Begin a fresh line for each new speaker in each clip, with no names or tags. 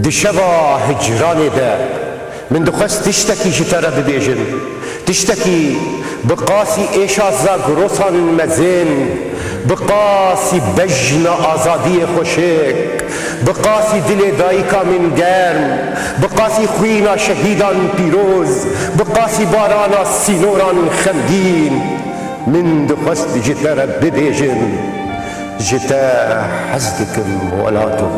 دشبا هجراني ده من دخست تشتكي شترى ببيجن تشتكي بقاسي ايشا زاغروسان مزين بقاسي بجنا آزادی خوشک بقاسي دل دایکا من گرم بقاسي خوینا شهیدان پیروز بقاسي بارانا سینوران خمگین من دخست جتر ببيجن جتا حزدكم ولاتو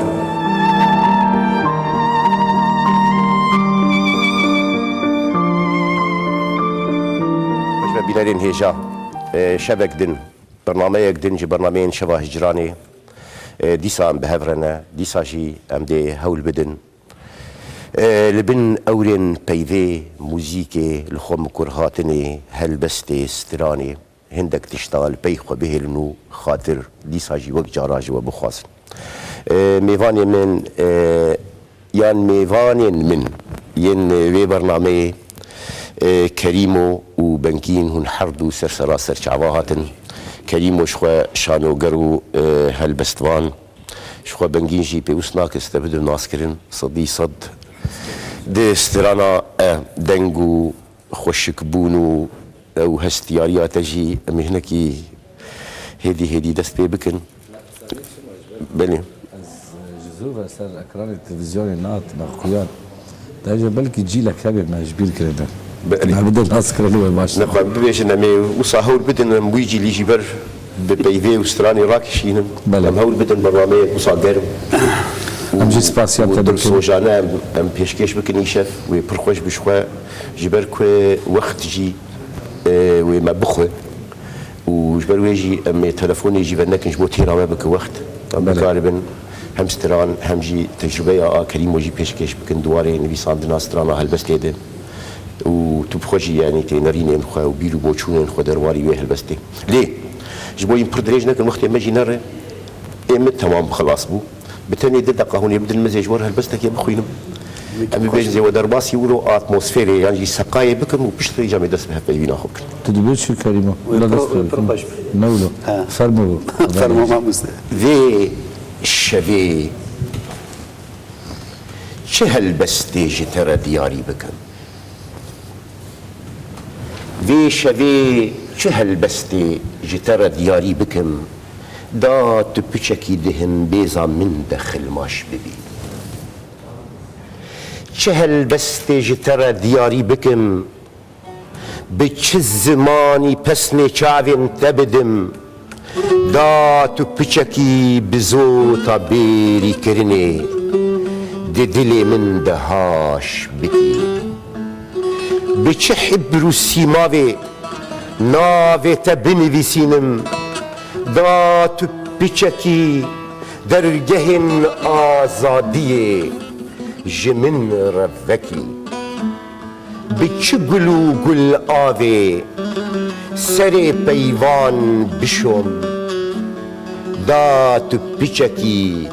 مجمع بلالين هيجا شبك دن برنامج دن جي برنامجين شبه هجراني ديسا ام بهفرنا ديسا جي ام دي هول بدن لبن اورين بيذي موزيكي لخوم كرهاتني هلبستي ستراني هندك تشتغل بيخو بهلنو خاطر ديسا جي وقت جاراج وبخواصن ميفاني من يان ميفاني من ين في برنامج كريمو وبنكين هن حردو سرسرا سرچعواهاتن كريمو شخوا شانو قرو هالبستوان شخوا بنكين جي بيوسناك استبدو ناسكرن صدي صد دي استرانا دنگو خوشك بونو او هستياريات جي مهنكي هدي دست بكن بلي
جذوبة سر اكران التلفزيون الناط ناخويان تاجا بلكي جي لك هبه ما جبير كرنا ما بدنا ناسكر له باش
نخوا بيش نمي وصاهول بدن مويجي لي جبر ببيفي وستراني راكشين ام هول بدن برنامج وصاقر
ام جي سباسيال
تدرك سوجانا ام بيشكيش بكني شاف وبرخوش بشخوا جبر كو وقت جي وما بخوه وجبر ويجي ام تلفوني يجي بنك نجبو تيرا بك وقت ام غالبا هم ستران هم جي تجربه كريم وجي بيشكيش بكن دواري نبي صاندنا سترانا هالبستيدن وتبخوجي يعني تنريني خو وبيرو بوچون خو درواري ويه هالبستي ليه جبو يمبردريج نك الوقت ما جي نر ام تمام خلاص بو بتاني دقه هون يبدا المزاج ور هالبستك يا بخوينم ام بيج زي ودرباس يقولوا اتموسفيري يعني سقاي بكم وبشتري جامي دس بها بينا خوك
تدبيش شو كريمه ولا دس نولو فرمو
ما مست
ذي الشبي هالبستي جترى دياري بكم ذي شبي هالبستي جترى دياري بكم دا تبچكي دهن بيزا من دخل ماش ببي هالبستي جترى دياري بكم بچ زماني پسني چاوين تبدم دا تبچكي بزوتا بيري كرني دي دلي من دهاش بكي بچ حبرو سيماوي ناوي تبنويسينم دا تبچكي درگهن آزادي جمن رفكي بچ گلو گل آوي سر پیوان بشم دا تبچكي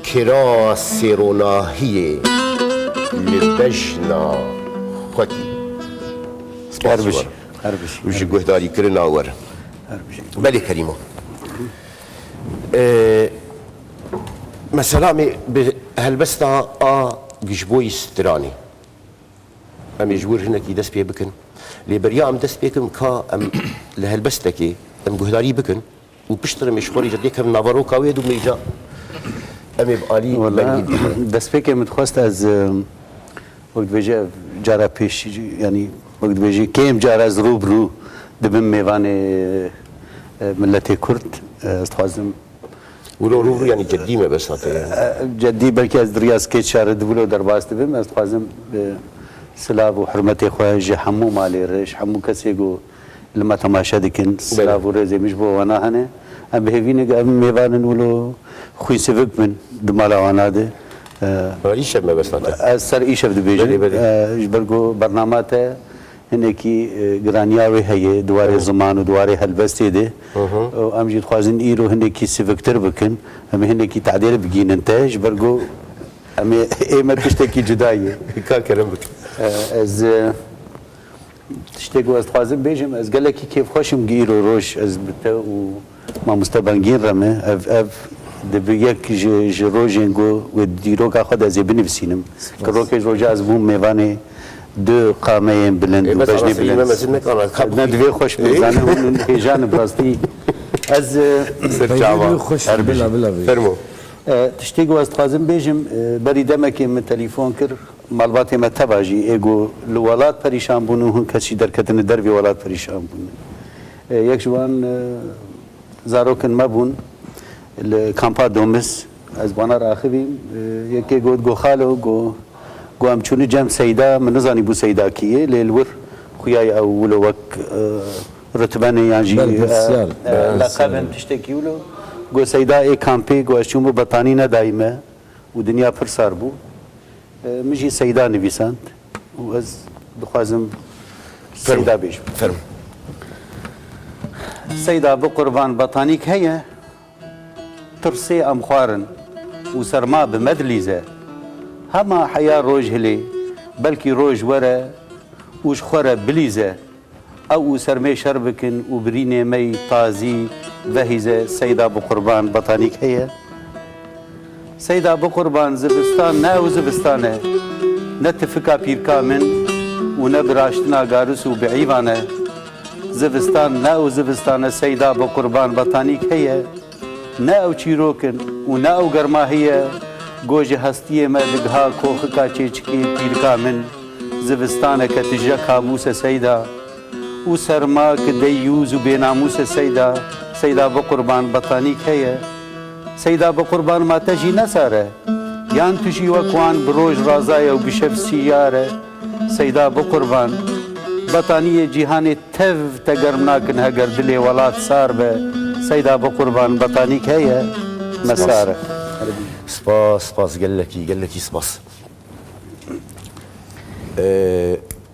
كرا سيروناهي لبجنا خوكي
هربشي
وجي قهداري كرنا ور بلي كريمو مثلا بهالبستا جشبوي ستراني ام يجور هنا كي دس بيه بكن لي بريا ام دس بيكم كا ام لهالبستكي ام قهداري بكن وبشتري مشخوري جدي كم نافارو كاويد وميجا ام يبقالي
والله دس بيكم متخواست از وقت بيجي جارا بيش يعني وقت بيجي كيم جارا زروب رو دبن ميواني ملتي كرد استخوازم
ولو رو يعني جدي ما بس
جدي بلكي از درياز كيت شارد ولو درباس دبن استخوازم سلاف وحرمتي خويا جي حمو مالي ريش حمو كسيغو لما تماشا دكن سلاف ورزي مش بو وانا هنا ام بهيفيني ام ميوان ولو خوي سيفك من دمالا وانا ده
ايش ما بس
سر ايش في بيجي جبرجو برنامجته هنكي جرانياوي هي دواري زمان ودواري هالبستي ده ام جيت خوازن ايرو هنكي سيفكتر بكن ام هنكي تعديل بجين انتاج برجو ام اي ما تشتكي جدايه
كان بك
از تشتكي واز خوازن بيجم از قال لك كيف خوشم جيرو روش از بتا وما مستبنجين رمه اف یک جروجین گو و دیروگا خود از بنویسینم که روک روجا از بوم میوانه دو قامه بلند و بجنی بلند ندوی خوش بزنه و هیجان براستی از
خوش بلا بلا
فرمو
تشتی گو از خوازم بیجم بری دمکی من تلیفون کر معلومات ما تباجی ایگو لولات پریشان بونو هن کسی درکتن دروی ولات پریشان بونو یک جوان زاروکن ما بون کامپا دومس از بانار آخریم یکی گو خالو گو هم چونی جمع سیدا من نزانی بو سیدا کیه لیلور خویای اولو وک رتبان یانجی لقبن تشتکی ولو گو سیدا ای کامپی گو اشومو بطانی ندایمه و دنیا پر سار بو مجی سیدا نویساند و از بخوازم سیدا بیش
فرم
سیدا بقربان بطانیک هیه ترسي أمخارن وسرما بمدليزة هما حياة روج هلي بلكي روج ورا وش خورا بليزة أو سرمي شربكن وبريني مي طازي ذهيزة سيدة بقربان بطانيك هي سيدة بقربان زبستان ناو زبستانه نتفكا بيركا من ونبراشتنا قارس وبعيوانه زبستان ناو زبستانه سيدة بقربان بطانيك هي نه او چیروکن و نه او گرماهیه گوژ هستی ما دگها کوخکا چیچکی پیرکا من زبستانه که تجا کابوس سیدا و سرما که دیوز و بیناموس سیدا سیدا بقربان بطانی که سیدا بقربان ما تجی نساره یان تجی وکوان بروج رازای و بشف سیاره سیدا بقربان بطانی جهان تف تگرم ناکن هگر دلی ولات سار به سيدة بقربان بطانيك هي مسارة
سباس قال لك سباس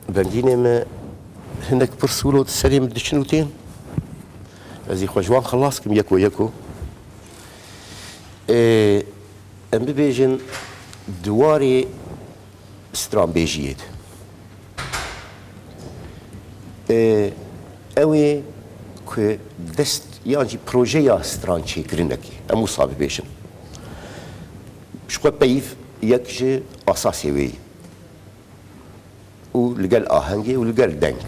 بنجيني ما هناك برسولو السليم دشنوتين ازي خوجوان خلاصكم يكو ام بيجن دواري استرامبيجيت اوي که دست یعنی پروژه یا استرانچی کرنکی امو صابی بیشن شو بیف یک جه اساسی وی و لقال آهنگی و لقال دنگ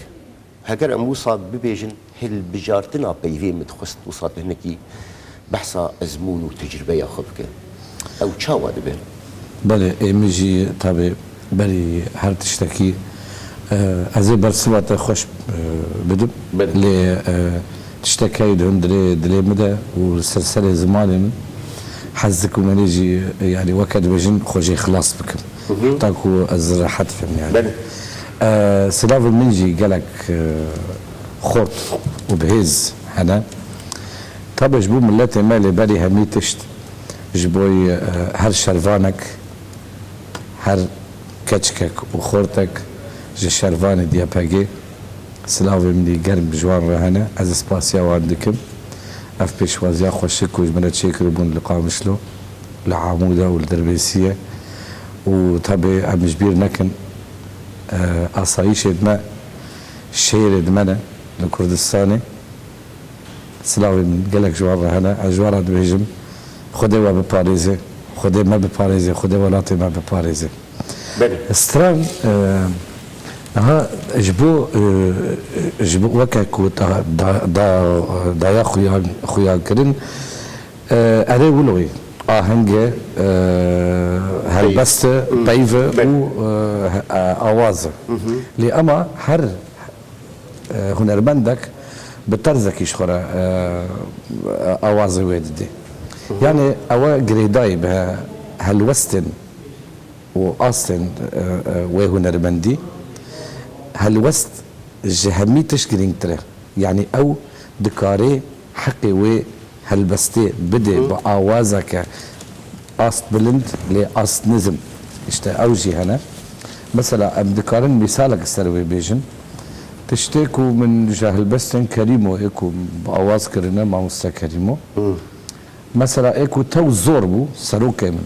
هگر امو صابی بیشن هل بجارتنا بیفی متخست وصاد هنکی بحثا ازمون و تجربه یا خود که او چاوا دبیر
بله ایمیجی طبعا بری هر تشتکی از برسوات خوش بدم ل تشتكي دهم دلي مدى والسلسلة زماني من حزكم منيجي يعني وكد بجن خوجي خلاص بكم تاكو الزر حد فهم يعني سلاف المنجي قالك خورت وبهز هنا طب جبو ملاتي مالي بالي همي تشت جبوي هر شرفانك هر كتشكك وخورتك جي شرفاني ديا باقي سلاوي مني قرب جوان رهنا از سباسيا وعندكم اف بيشوازيا خوشك وجمنا تشيكر بون لقاء مشلو لعامودة والدربيسية وطبعا عم جبير نكن أصايش دماء شير دمنا لكردستاني سلاوي من قالك جوان رهنا أجوارات بيجم خده بباريزي خده ما بباريزي خده ولاتي ما بباريزي استران ها جبو وكاكو دا يا خويا كرين اري ولوي هنجي هالبست بايفه و اواز لي اما هر هنرمندك بترزك يشخرا اواز ويدي يعني اوا جريداي بها هالوستن واستن وهنرمندي هالوست جهمي تشكيلين ترى يعني او دكاري حقي و هالبستي بدي بآوازك أصت بلند لأصت نزم اشتا اوجي هنا مثلا ام دكارن مثالك السروي بيجن تشتكوا من جهل بستن كريمو ايكو بآواز كرنا مع مستا كريمو مثلا ايكو تو زوربو سروكي من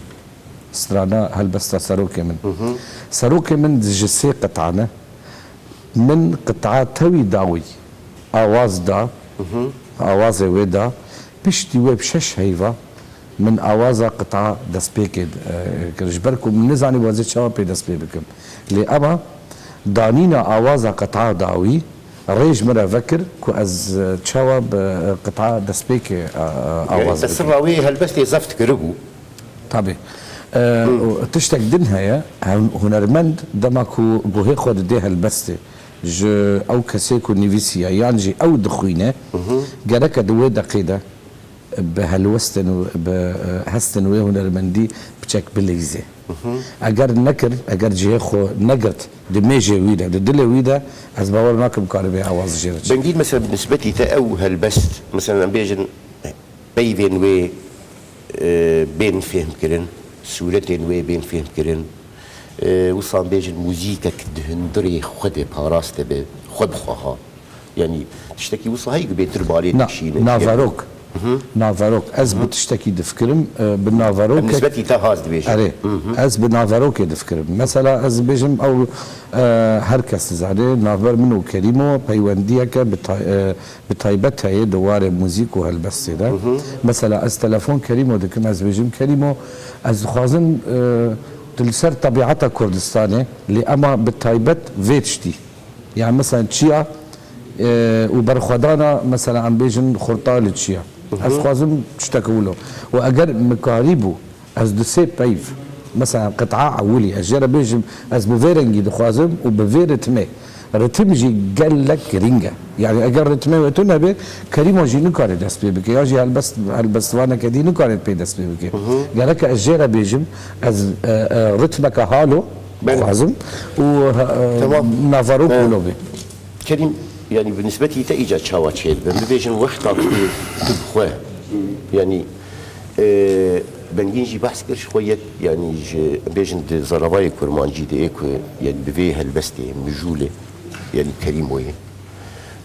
استرانا هالبستا سروكي من سروكي من جسي قطعنا من قطعات توي داوي آواز دا آواز ويدا بشتي ويب شش هيفا من آوازا قطعة دسبيك كرجبركم من نزعني بوزيت شواب دسبي بكم لي أما دانينا آوازا قطعة داوي ريج مرة فكر كو از شواب قطعة دسبيك آوازا
بس الراوي هالبستي زفت كربو
طبعا تشتك دنها يا هنرمند دماكو بوهي خود دي هالبستي جو او كسيكو نيفيسيا يعني او دخوينه جرك دوي دقيده بهالوستن بهستن وي هنرمندي بتشك بليزي اگر نكر اگر جيخو نقرت دميجي ويدا ددل ويدا از باور ماكم كاربي اواز جيرج
بنجيل مثلا بالنسبه لي او هالبست مثلا بيجن بيفين وي بين فهم كرن سورتين وي بين فهم كرن وصان بيجن موزيكا كدهندري خد باراست به خد خواها يعني تشتكي وصا هيك بيت ربالي تشينه
نافاروك نافاروك از بتشتكي دفكرم بالنافاروك
بالنسبه لي تا هاز دبيجن
اري از بالنافاروك دفكرم مثلا از بيجم او هركس زعلي نافر منو كريمو بيونديك بطيبتها هي دوار موزيك وهالبس ده مثلا از تلفون كريمو دكم از بيجم كريمو از خوازن تلسر طبيعتها كردستاني اللي اما بالطيبت فيتشتي يعني مثلا تشيا وبرخدانا مثلا عم بيجن خرطال تشيا از خوازم تشتكولو واجر مكاريبو از دسي بايف مثلا قطعه عولي اجر بيجم از بفيرنجي دخوازم وبفيرتمي رتمجي قال لك رينجا يعني اجر رتمي وتنا به كريمو جي نكار دست بك يا جي هالبس وانا كدي نكار بي دست بك قال لك اجر بيجم از رتمك حالو خوازم ونافاروك ولوبي
كريم يعني بالنسبه لي تاجا تشاواتشيل بنبيجن وقت تبخوه يعني بنجينجي بحث كر شويه يعني بيجن زرواي كرمانجي دي يعني بفي هالبستي مجوله يعني كريم وي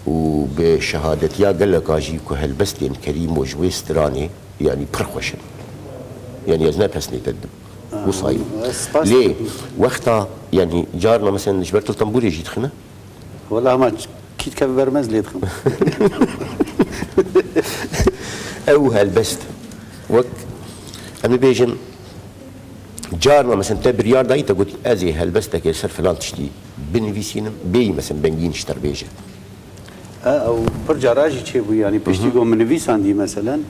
وبشهاده يا قال لك اجي هالبستي كريم وجويستراني يعني برخوشن يعني ازنا بسني تدب وصايم ليه وقتها يعني جارنا مثلا جبرت الطنبور يجي تخنا
والله ما كيت كيف برمز لي تخم
او هالبست وقت اما بيجن جارنا مثلا تبريار داي تقول ازي هالبستك يا سر فلان تشتي بنفيسينم بي مثلا بنجين اشتر بيجه
او برجع راجي تشيبو يعني بيشتيقو من نفيساندي مثلا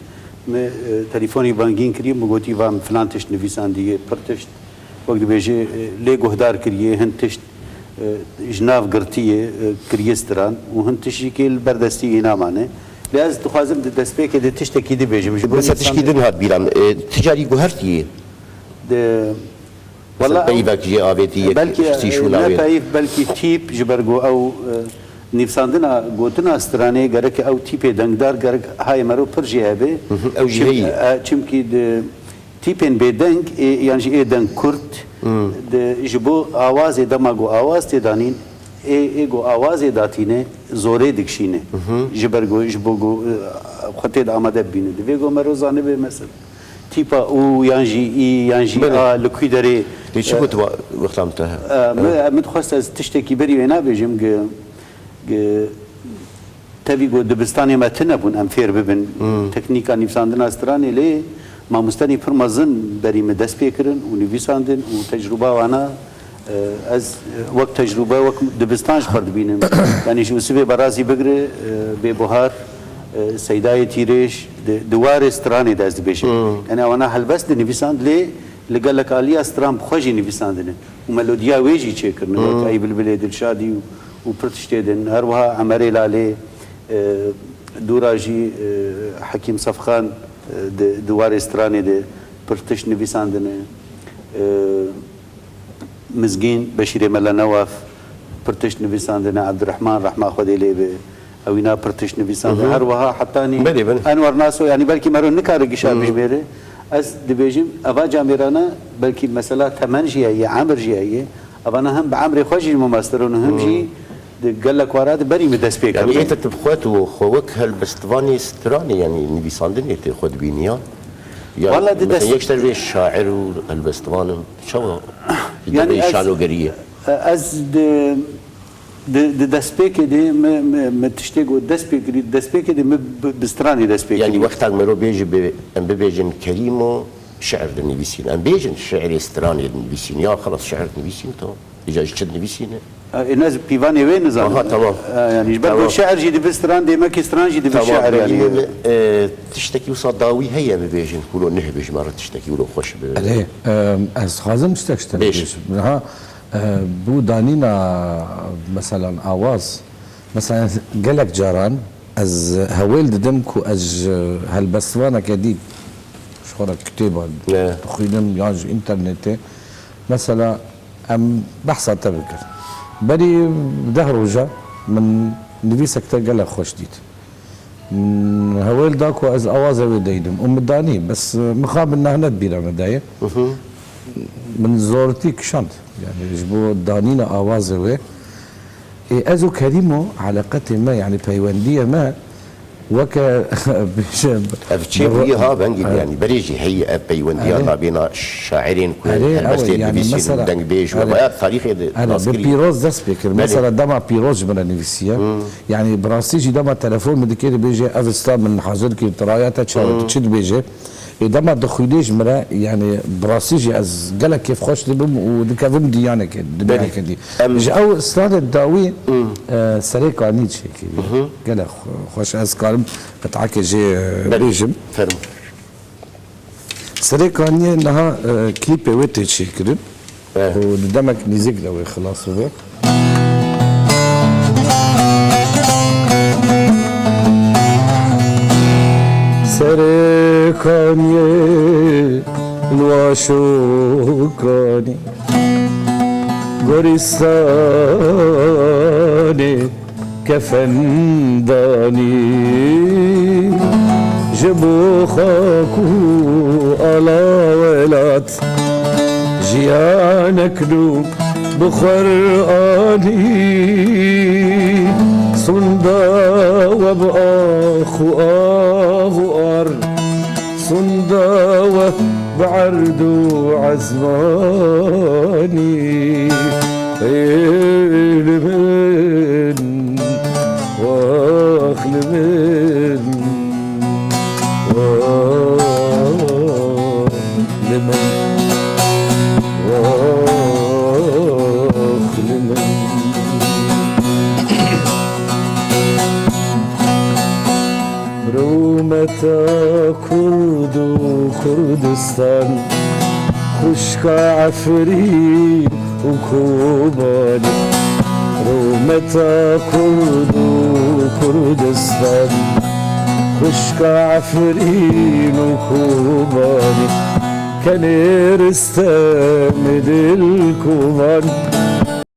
تليفوني بانجين كريم وقوتي فام فلان تشت نفيساندي برتشت وقت بيجي ليقو هدار كريه هنتشت جناف قرتيه كريستران وهنتشي كي البردستي هنا معناه لازم تخازم دستبيك دي تشتكي دي بيجي مش
بس تشكي دين هاد بيرام تجاري جوهرتي والله بايفك جي افيتي
بلكي لا بايف بلكي تيب جبرجو او نفساندنا قوتنا استراني غرك او تيب دنگدار غرك هاي مرو برجي هبه
او جهي
چمكي تيبن بدنگ يعني اي دن كرت جبو आवाज دماغو आवाज تدانين ايغو आवाज داتينه زوري دكشينه جبرگو جبوگو خطيد آماده بينه ديگو مروزانه به مثلا تيبا او يانجي يانجي لكويدري
ايش كنت وقتها
متخصص تشتكي بري هنا بيجم تبيگو دبستاني ما تنبون امفير ببن تكنيكا نفساندنا استراني ليه ما مستني فرمازن بري مدس بيكرن ونفيساندن وتجربه وانا از وقت تجربه وقت دبستانش خرد بينم يعني شو سبي برازي بقري ببهار سيداي تيريش دوار استراني داز بيش يعني وانا هلبس نفيساند ليه لقال لك اليا استرام خوجي نفيساندن وميلوديا ويجي تشكرن اي بالبلاد الشادي وبرتشتدن هروها عمري لالي دوراجي حكيم صفخان دوار استراني دي برتش نفيساندن مزگین بشیر ملا نواف پرتش نویساندن عبد الرحمن رحمه خدای لیبه اوینا پرتش نویساندن هر وها حتانی انور ناسو يعني بلكي مرون نكار قشا بجبيره از دبيجم افا جاميرانا بلكي مساله ثمن جهه عمر جهه افانا هم بعمر خوجي المماسترون هم جي قال لك وراد بري مدسبيك
يعني انت تبخوت وخوك هالبستفاني ستراني يعني نويساندن يتخذ بينيان يعني والله مثلا يكتر بيه الشاعر والبستوان شو يعني شانو قريه
از دست پێکێ دێ تشتێک و دەست پێکێ دێ بسترانی دەست پێ
يعني وقتك مرو بيجي ام بيجن كريمو شعر دنيفيسين ام بيجن شعر استراني دنيفيسين يا خلاص شعر دنيفيسين تو اجا جت دنيفيسين
الناس بيفاني وين نظام
تمام
يعني برضه الشعر جي دي بستران دي ماكي ستران جي دي بالشعر يعني
تشتكي وصداوي هي بيجن كلو نهبج مرة تشتكي ولو خوش
عليه از خازم اشتكي ها بو دانينا مثلا آواز مثلا قالك جاران از هويل دمكو از هالبسوانا كديب شخورة كتابة تخيلم ياج انترنتي مثلا ام بحثا تبكر بري دهر وجا من نفيسك تلقى خوش ديت من هويل داكو از آواز هويل دايدم داني بس مخاب انها ندبيرا مدايا من زورتي كشانت يعني جبو دانينا آواز هوي ازو كريمو علاقتي ما يعني بيواندية ما وكا
أفتشي ها بنجي يعني بريجي هي بيواندية ما بين شاعرين كل
يعني مثلا
دنج بيج وبيات تاريخي
انا ببيروز ده سبيكر مثلا دما بيروز من النفسية يعني براسيجي دما تلفون من كده بيجي افستا من حاضر كي ترايات تشد بيجي دما دخوليش مرا يعني براسيجي از قال كيف خوش لبم ودكافم ديانا كده دماغ كده او استاد الداوي سريك عنيد شيء قال خوش از كارم قطعك جي ريجم
فرم
سريك عني انها كليب ويت شيء كده ودمك نيزك لو خلاص هو سركاني الواشوكاني غورستاني كفنداني جبو خاكو على ولات جيانك نو بخراني صندا وبآخو آغوار صندا وبعردو عزماني لمن واخ لمن لمن واخ لمن رومتا كرد وكردستان خشكا عفرين وكوباني رومتا كرد وكردستان خشكا عفرين وكوباني كان يرستمد الكوبان